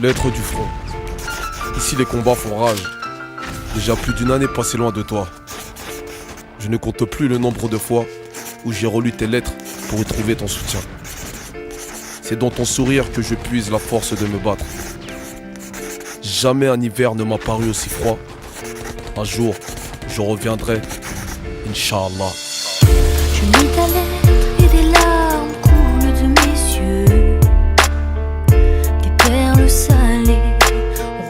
Lettre du front. Ici les combats font rage. Déjà plus d'une année passée loin de toi. Je ne compte plus le nombre de fois où j'ai relu tes lettres pour y trouver ton soutien. C'est dans ton sourire que je puise la force de me battre. Jamais un hiver ne m'a paru aussi froid. Un jour, je reviendrai, Inch'Allah. Je lis ta lettre et des larmes coulent de mes yeux. Des perles salées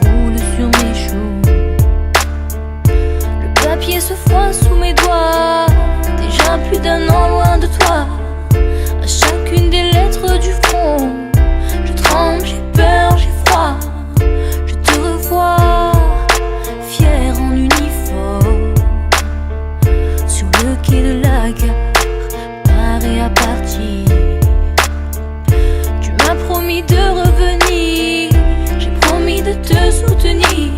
roulent sur mes joues. Le papier se froisse sous mes doigts. Déjà plus d'un an loin de toi. À chacune des lettres du front, je tremble, j'ai peur, j'ai froid. Je te revois, fier en uniforme, sur le quai de la gare, paré à partir. Tu m'as promis de revenir, j'ai promis de te soutenir.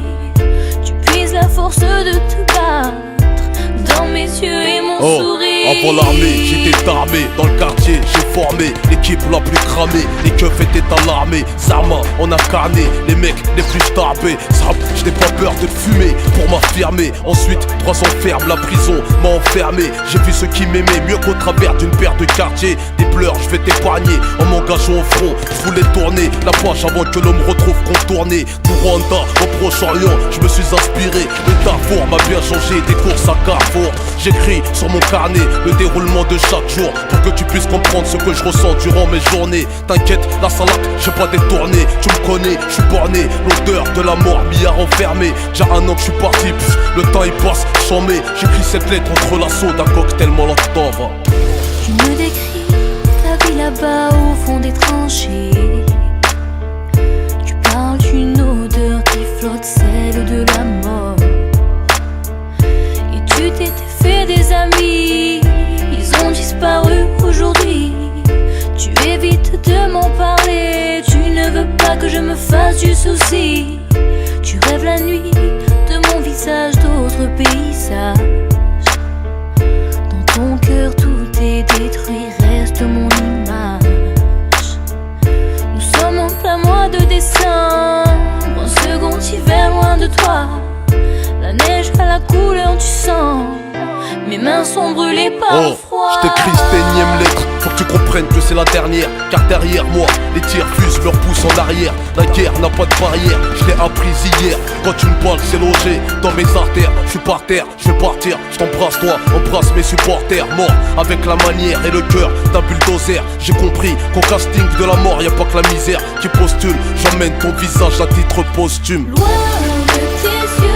Tu puises la force de te battre dans mes yeux et mon sourire. Avant l'armée, j'étais armé. Dans le quartier, j'ai formé l'équipe la plus cramée. Les keufs étaient alarmés. Zarma, on a carné les mecs les plus starbés. Je n'ai pas peur de fumer pour m'affirmer. Ensuite, 3 ans ferme, la prison m'a enfermé. J'ai vu ceux qui m'aimaient mieux qu'au travers d'une paire de quartiers. Des pleurs, je vais t'épargner en m'engageant au front. Je voulais tourner la page avant que l'on me retrouve contourné. Du Rwanda au Proche-Orient, je me suis inspiré. Le Darfour m'a bien changé, des courses à Carrefour. J'écris sur mon carnet le déroulement de chaque jour pour que tu puisses comprendre ce que je ressens durant mes journées. T'inquiète, la salade, j'ai pas détourné. Tu me connais, je suis borné. L'odeur de la mort m'y a renfermé. Déjà un an que je suis parti, le temps il passe, j'en mets. J'écris cette lettre entre l'assaut d'un cocktail Molotov. Tu me décris ta vie là-bas au fond des tranchées. Tu parles d'une odeur qui flotte, celle de la mort. Et tu t'étais fait des amis, ils ont disparu aujourd'hui. Tu évites de m'en parler, tu ne veux pas que je me fasse du souci. Tu rêves la nuit de mon visage, d'autres paysages. Dans ton cœur tout est détruit, reste mon image. Nous sommes en plein mois de décembre, un second hiver loin de toi. La neige a la couleur du sang, mes mains sont brûlées par le froid. Je t'écris cette énième lettre, faut que tu comprennes que c'est la dernière. Car derrière moi, les tirs fusent, leur pouce en arrière. La guerre n'a pas de barrière, je l'ai apprise hier. Quand une balle s'est logée dans mes artères, je suis par terre, je vais partir. Je t'embrasse toi, embrasse mes supporters. Mort avec la manière et le cœur d'un bulldozer. J'ai compris qu'au casting de la mort, y'a pas que la misère qui postule. J'emmène ton visage à titre posthume. Loin de tes yeux,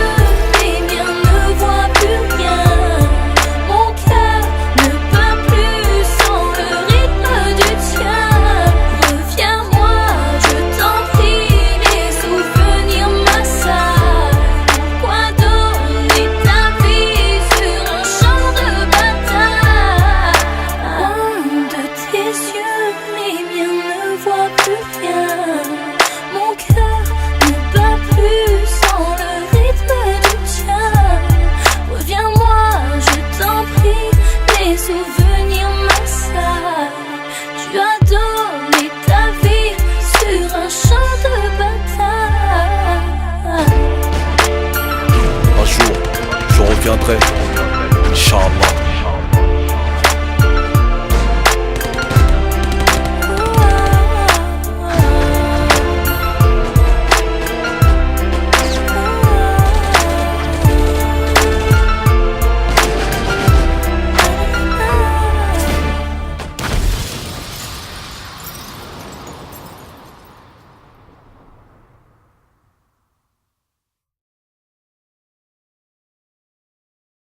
Inch'Allah.